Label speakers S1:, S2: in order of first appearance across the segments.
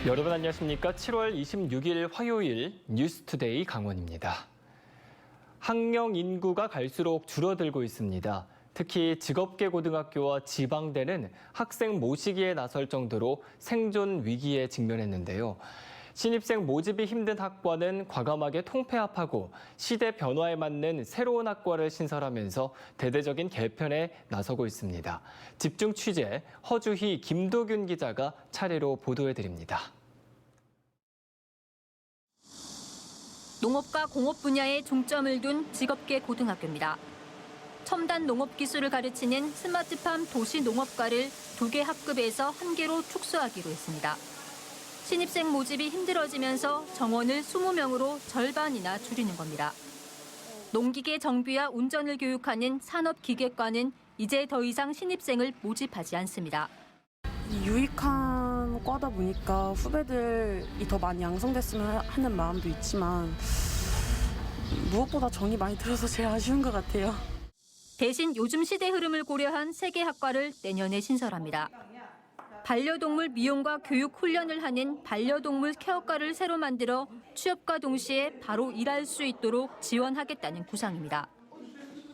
S1: 여러분 안녕하십니까? 7월 26일 화요일 뉴스투데이 강원입니다. 학령 인구가 갈수록 줄어들고 있습니다. 특히 직업계 고등학교와 지방대는 학생 모시기에 나설 정도로 생존 위기에 직면했는데요. 신입생 모집이 힘든 학과는 과감하게 통폐합하고 시대 변화에 맞는 새로운 학과를 신설하면서 대대적인 개편에 나서고 있습니다. 집중 취재 허주희, 김도균 기자가 차례로 보도해드립니다.
S2: 농업과 공업 분야에 중점을 둔 직업계 고등학교입니다. 첨단 농업 기술을 가르치는 스마트팜 도시농업과를 2개 학급에서 1개로 축소하기로 했습니다. 신입생 모집이 힘들어지면서 정원을 20명으로 절반이나 줄이는 겁니다. 농기계 정비와 운전을 교육하는 산업기계과는 이제 더 이상 신입생을 모집하지 않습니다.
S3: 유익한 과다 보니까 후배들이 더 많이 양성됐으면 하는 마음도 있지만 무엇보다 정이 많이 들어서 제일 아쉬운 것 같아요.
S2: 대신 요즘 시대 흐름을 고려한 3개 학과를 내년에 신설합니다. 반려동물 미용과 교육 훈련을 하는 반려동물 케어과를 새로 만들어 취업과 동시에 바로 일할 수 있도록 지원하겠다는 구상입니다.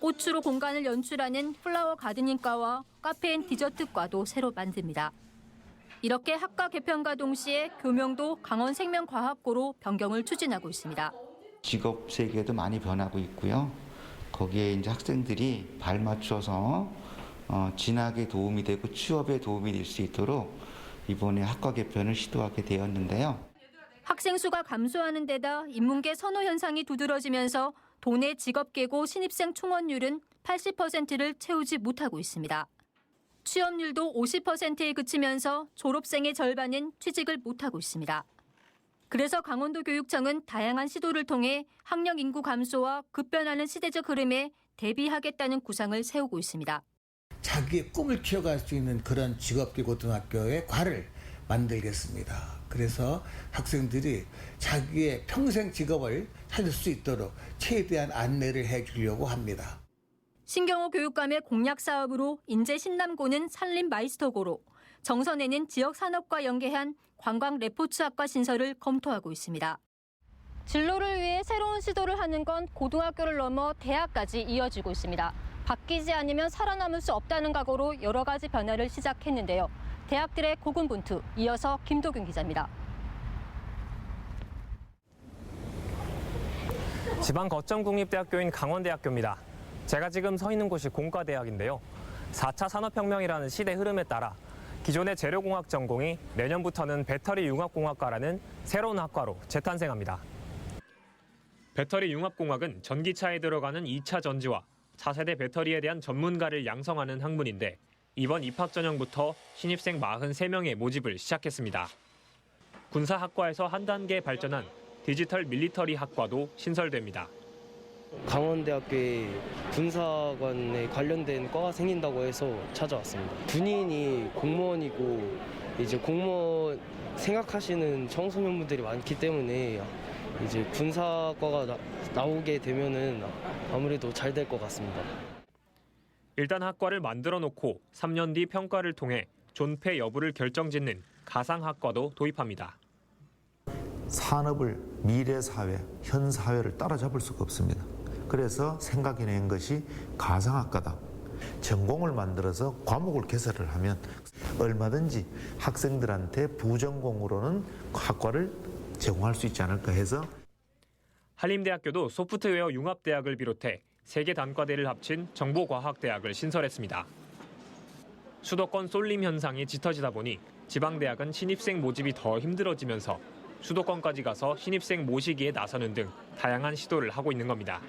S2: 꽃으로 공간을 연출하는 플라워 가드닝과와 카페 앤 디저트과도 새로 만듭니다. 이렇게 학과 개편과 동시에 교명도 강원생명과학고로 변경을 추진하고 있습니다.
S4: 직업 세계도 많이 변하고 있고요. 거기에 이제 학생들이 발맞춰서 진학에 도움이 되고 취업에 도움이 될 수 있도록 이번에 학과 개편을 시도하게 되었는데요.
S2: 학생 수가 감소하는 데다 인문계 선호 현상이 두드러지면서 도내 직업계고 신입생 충원율은 80%를 채우지 못하고 있습니다. 취업률도 50%에 그치면서 졸업생의 절반은 취직을 못하고 있습니다. 그래서 강원도 교육청은 다양한 시도를 통해 학령 인구 감소와 급변하는 시대적 흐름에 대비하겠다는 구상을 세우고 있습니다.
S5: 자기의 꿈을 키워갈 수 있는 그런 직업계 고등학교의 과를 만들겠습니다. 그래서 학생들이 자기의 평생 직업을 찾을 수 있도록 최대한 안내를 해주려고 합니다.
S2: 신경호 교육감의 공약 사업으로 인제 신남고는 산림 마이스터고로, 정선에는 지역 산업과 연계한 관광 레포츠학과 신설을 검토하고 있습니다. 진로를 위해 새로운 시도를 하는 건 고등학교를 넘어 대학까지 이어지고 있습니다. 바뀌지 않으면 살아남을 수 없다는 각오로 여러 가지 변화를 시작했는데요. 대학들의 고군분투, 이어서 김도균 기자입니다.
S6: 지방 거점 국립대학교인 강원대학교입니다. 제가 지금 서 있는 곳이 공과대학인데요. 4차 산업혁명이라는 시대 흐름에 따라 기존의 재료공학 전공이 내년부터는 배터리융합공학과라는 새로운 학과로 재탄생합니다. 배터리융합공학은 전기차에 들어가는 2차 전지와 차세대 배터리에 대한 전문가를 양성하는 학문인데 이번 입학 전형부터 신입생 43명의 모집을 시작했습니다. 군사학과에서 한 단계 발전한 디지털 밀리터리 학과도 신설됩니다.
S7: 강원대학교에 군사관에 관련된 과가 생긴다고 해서 찾아왔습니다. 군인이 공무원이고 이제 공무원 생각하시는 청소년분들이 많기 때문에 이제 군사과가 나오게 되면은 아무래도 잘 될 것 같습니다.
S6: 일단 학과를 만들어 놓고 3년 뒤 평가를 통해 존폐 여부를 결정짓는 가상학과도 도입합니다.
S8: 산업을 미래 사회, 현 사회를 따라잡을 수가 없습니다. 그래서 생각해낸 것이 가상학과다. 전공을 만들어서 과목을 개설을 하면 얼마든지 학생들한테 부전공으로는 학과를 제공할 수 있지 않을까 해서
S6: 한림대학교도 소프트웨어 융합대학을 비롯해 3개 단과대를 합친 정보과학대학을 신설했습니다. 수도권 쏠림 현상이 짙어지다 보니 지방대학은 신입생 모집이 더 힘들어지면서 수도권까지 가서 신입생 모시기에 나서는 등 다양한 시도를 하고 있는 겁니다.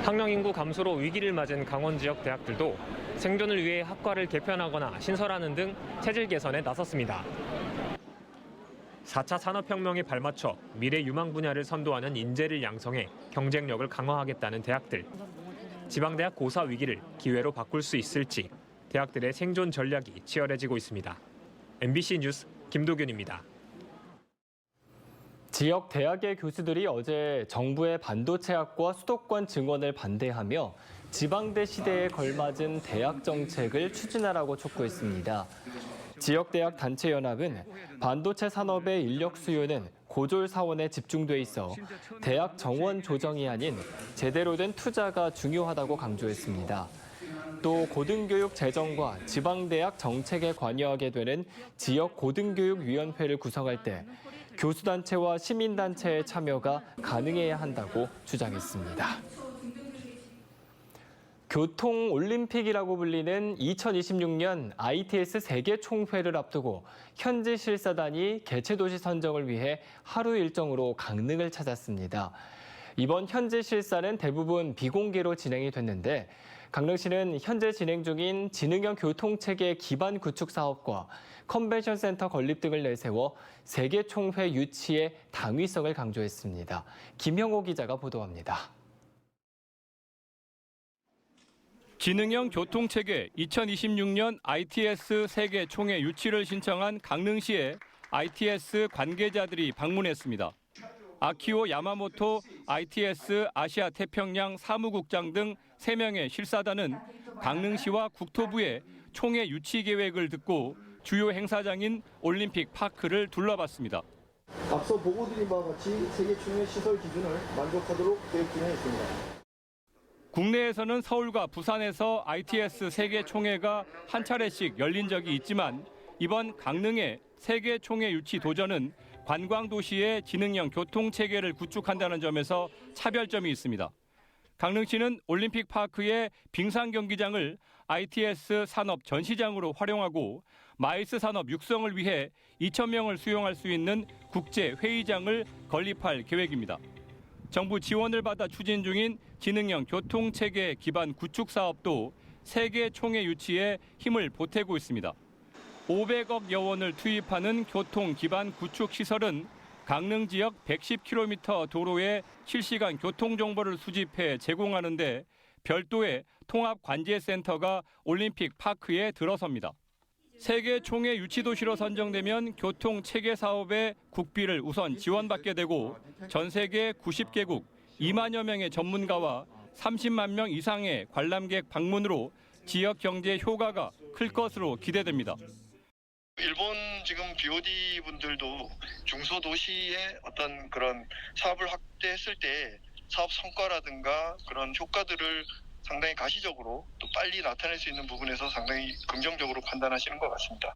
S6: 학령 인구 감소로 위기를 맞은 강원 지역 대학들도 생존을 위해 학과를 개편하거나 신설하는 등 체질 개선에 나섰습니다. 4차 산업혁명에 발맞춰 미래 유망 분야를 선도하는 인재를 양성해 경쟁력을 강화하겠다는 대학들. 지방대학 고사 위기를 기회로 바꿀 수 있을지 대학들의 생존 전략이 치열해지고 있습니다. MBC 뉴스 김도균입니다.
S1: 지역 대학의 교수들이 어제 정부의 반도체학과 수도권 증원을 반대하며 지방대 시대에 걸맞은 대학 정책을 추진하라고 촉구했습니다. 지역대학 단체연합은 반도체 산업의 인력 수요는 고졸 사원에 집중돼 있어 대학 정원 조정이 아닌 제대로 된 투자가 중요하다고 강조했습니다. 또 고등교육 재정과 지방대학 정책에 관여하게 되는 지역고등교육위원회를 구성할 때 교수단체와 시민단체의 참여가 가능해야 한다고 주장했습니다. 교통올림픽이라고 불리는 2026년 ITS 세계총회를 앞두고 현지 실사단이 개최도시 선정을 위해 하루 일정으로 강릉을 찾았습니다. 이번 현지 실사는 대부분 비공개로 진행이 됐는데 강릉시는 현재 진행 중인 지능형 교통체계 기반 구축 사업과 컨벤션 센터 건립 등을 내세워 세계총회 유치의 당위성을 강조했습니다. 김형호 기자가 보도합니다.
S9: 지능형 교통체계 2026년 ITS 세계총회 유치를 신청한 강릉시에 ITS 관계자들이 방문했습니다. 아키오 야마모토 ITS 아시아 태평양 사무국장 등 3명의 실사단은 강릉시와 국토부의 총회 유치 계획을 듣고 주요 행사장인 올림픽 파크를 둘러봤습니다.
S10: 앞서 보고드린 바와 같이 세계총회 시설 기준을 만족하도록 계획 중에 있습니다.
S9: 국내에서는 서울과 부산에서 ITS 세계총회가 한 차례씩 열린 적이 있지만 이번 강릉의 세계총회 유치 도전은 관광도시의 지능형 교통체계를 구축한다는 점에서 차별점이 있습니다. 강릉시는 올림픽파크의 빙상경기장을 ITS 산업 전시장으로 활용하고 마이스 산업 육성을 위해 2,000명을 수용할 수 있는 국제회의장을 건립할 계획입니다. 정부 지원을 받아 추진 중인 지능형 교통체계 기반 구축 사업도 세계 총회 유치에 힘을 보태고 있습니다. 500억여 원을 투입하는 교통 기반 구축 시설은 강릉 지역 110km 도로의 실시간 교통 정보를 수집해 제공하는 데 별도의 통합 관제센터가 올림픽 파크에 들어섭니다. 세계 총회 유치 도시로 선정되면 교통 체계 사업에 국비를 우선 지원받게 되고 전 세계 90개국 2만여 명의 전문가와 30만 명 이상의 관람객 방문으로 지역 경제 효과가 클 것으로 기대됩니다.
S11: 일본 지금 BOD 분들도 중소도시의 어떤 그런 사업을 확대했을 때 사업 성과라든가 그런 효과들을 상당히 가시적으로 또 빨리 나타낼 수 있는 부분에서 상당히 긍정적으로 판단하시는 것 같습니다.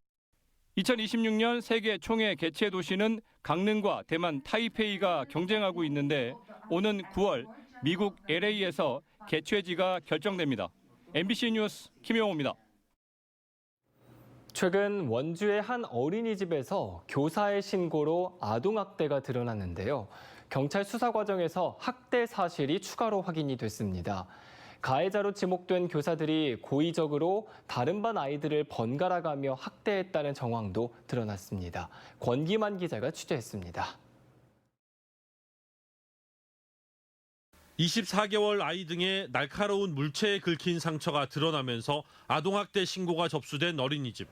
S9: 2026년 세계 총회 개최 도시는 강릉과 대만 타이페이가 경쟁하고 있는데 오는 9월 미국 LA에서 개최지가 결정됩니다. MBC 뉴스 김용호입니다.
S1: 최근 원주의 한 어린이집에서 교사의 신고로 아동학대가 드러났는데요. 경찰 수사 과정에서 학대 사실이 추가로 확인이 됐습니다. 가해자로 지목된 교사들이 고의적으로 다른 반 아이들을 번갈아 가며 학대했다는 정황도 드러났습니다. 권기만 기자가 취재했습니다.
S12: 24개월 아이 등의 날카로운 물체에 긁힌 상처가 드러나면서 아동학대 신고가 접수된 어린이집.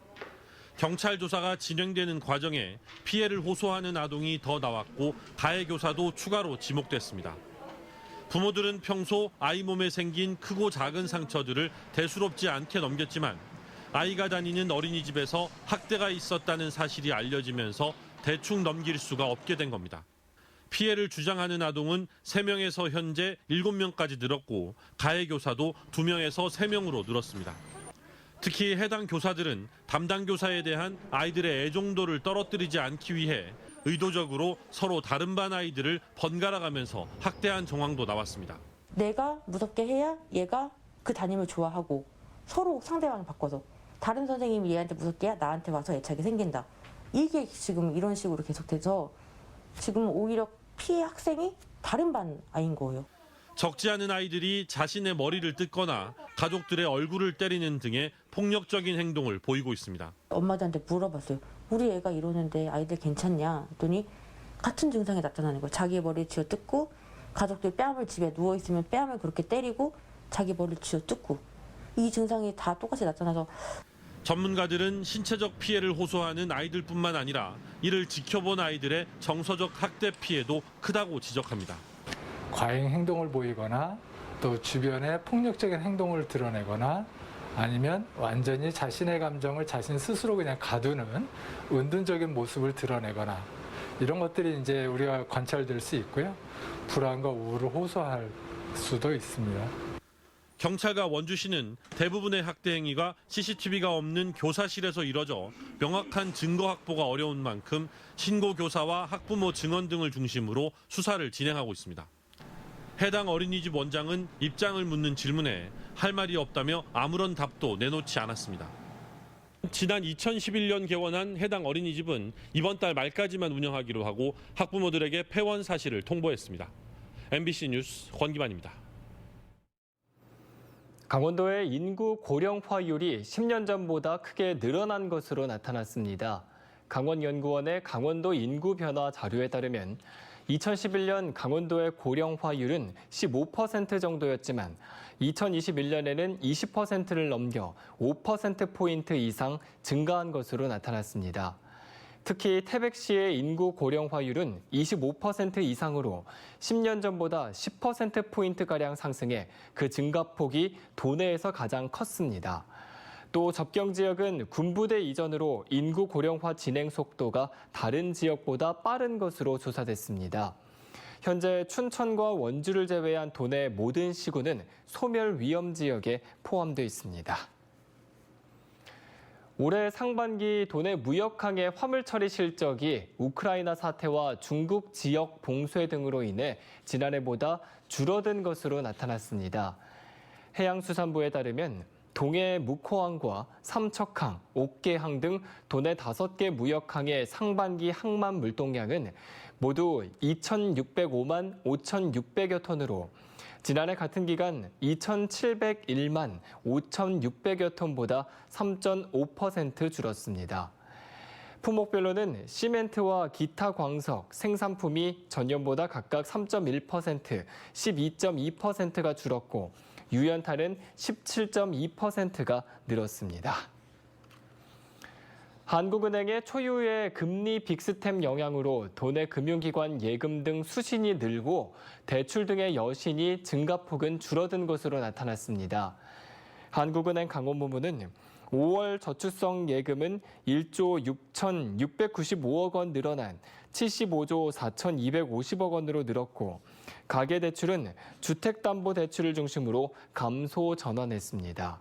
S12: 경찰 조사가 진행되는 과정에 피해를 호소하는 아동이 더 나왔고 가해 교사도 추가로 지목됐습니다. 부모들은 평소 아이 몸에 생긴 크고 작은 상처들을 대수롭지 않게 넘겼지만 아이가 다니는 어린이집에서 학대가 있었다는 사실이 알려지면서 대충 넘길 수가 없게 된 겁니다. 피해를 주장하는 아동은 3명에서 현재 7명까지 늘었고 가해 교사도 2명에서 3명으로 늘었습니다. 특히 해당 교사들은 담당 교사에 대한 아이들의 애정도를 떨어뜨리지 않기 위해 의도적으로 서로 다른 반 아이들을 번갈아가면서 학대한 정황도 나왔습니다.
S13: 내가 무섭게 해야 얘가 그 담임을 좋아하고 서로 상대방을 바꿔서 다른 선생님이 얘한테 무섭게 해야 나한테 와서 애착이 생긴다. 이게 지금 이런 식으로 계속돼서 지금 오히려 피해 학생이 다른 반 아이인 거예요.
S12: 적지 않은 아이들이 자신의 머리를 뜯거나 가족들의 얼굴을 때리는 등의 폭력적인 행동을 보이고 있습니다.
S13: 엄마들한테 물어봤어요. 우리 애가 이러는데 아이들 괜찮냐? 했더니 같은 증상이 나타나는 거예요. 자기 머리를 쥐어뜯고 가족들 뺨을 집에 누워있으면 뺨을 그렇게 때리고 자기 머리를 쥐어뜯고 이 증상이 다 똑같이 나타나서
S12: 전문가들은 신체적 피해를 호소하는 아이들뿐만 아니라 이를 지켜본 아이들의 정서적 학대 피해도 크다고 지적합니다.
S14: 과잉 행동을 보이거나 또 주변에 폭력적인 행동을 드러내거나 아니면 완전히 자신의 감정을 자신 스스로 그냥 가두는 은둔적인 모습을 드러내거나 이런 것들이 이제 우리가 관찰될 수 있고요. 불안과 우울을 호소할 수도 있습니다.
S12: 경찰과 원주시는 대부분의 학대 행위가 CCTV가 없는 교사실에서 이뤄져 명확한 증거 확보가 어려운 만큼 신고 교사와 학부모 증언 등을 중심으로 수사를 진행하고 있습니다. 해당 어린이집 원장은 입장을 묻는 질문에 할 말이 없다며 아무런 답도 내놓지 않았습니다. 지난 2011년 개원한 해당 어린이집은 이번 달 말까지만 운영하기로 하고 학부모들에게 폐원 사실을 통보했습니다. MBC 뉴스 권기만입니다.
S1: 강원도의 인구 고령화율이 10년 전보다 크게 늘어난 것으로 나타났습니다. 강원연구원의 강원도 인구 변화 자료에 따르면 2011년 강원도의 고령화율은 15% 정도였지만 2021년에는 20%를 넘겨 5%포인트 이상 증가한 것으로 나타났습니다. 특히 태백시의 인구 고령화율은 25% 이상으로 10년 전보다 10%포인트가량 상승해 그 증가폭이 도내에서 가장 컸습니다. 또 접경 지역은 군부대 이전으로 인구 고령화 진행 속도가 다른 지역보다 빠른 것으로 조사됐습니다. 현재 춘천과 원주를 제외한 도내 모든 시군은 소멸 위험 지역에 포함되어 있습니다. 올해 상반기 도내 무역항의 화물 처리 실적이 우크라이나 사태와 중국 지역 봉쇄 등으로 인해 지난해보다 줄어든 것으로 나타났습니다. 해양수산부에 따르면 동해 묵호항과 삼척항, 옥계항 등 도내 5개 무역항의 상반기 항만 물동량은 모두 2,605만 5,600여 톤으로 지난해 같은 기간 2,701만 5,600여 톤보다 3.5% 줄었습니다. 품목별로는 시멘트와 기타 광석, 생산품이 전년보다 각각 3.1%, 12.2%가 줄었고 유연탄은 17.2%가 늘었습니다. 한국은행의 초유의 금리 빅스텝 영향으로 도내 금융기관 예금 등 수신이 늘고 대출 등의 여신이 증가폭은 줄어든 것으로 나타났습니다. 한국은행 강원본부는 5월 저축성 예금은 1조 6,695억 원 늘어난 75조 4,250억 원으로 늘었고 가계대출은 주택담보대출을 중심으로 감소 전환했습니다.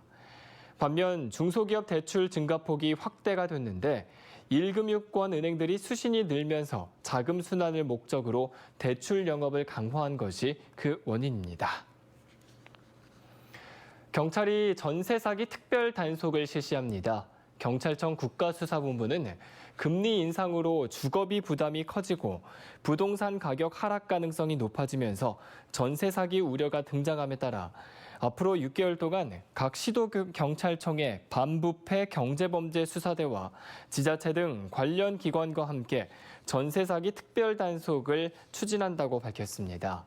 S1: 반면 중소기업 대출 증가폭이 확대가 됐는데 1금융권 은행들이 수신이 늘면서 자금 순환을 목적으로 대출 영업을 강화한 것이 그 원인입니다. 경찰이 전세 사기 특별 단속을 실시합니다. 경찰청 국가수사본부는 금리 인상으로 주거비 부담이 커지고 부동산 가격 하락 가능성이 높아지면서 전세 사기 우려가 등장함에 따라 앞으로 6개월 동안 각 시도경찰청의 반부패 경제범죄수사대와 지자체 등 관련 기관과 함께 전세 사기 특별 단속을 추진한다고 밝혔습니다.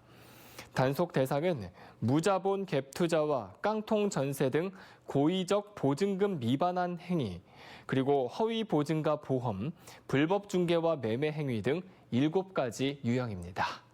S1: 단속 대상은 무자본 갭 투자와 깡통 전세 등 고의적 보증금 미반환 행위, 그리고 허위 보증가 보험, 불법 중개와 매매 행위 등 7가지 유형입니다.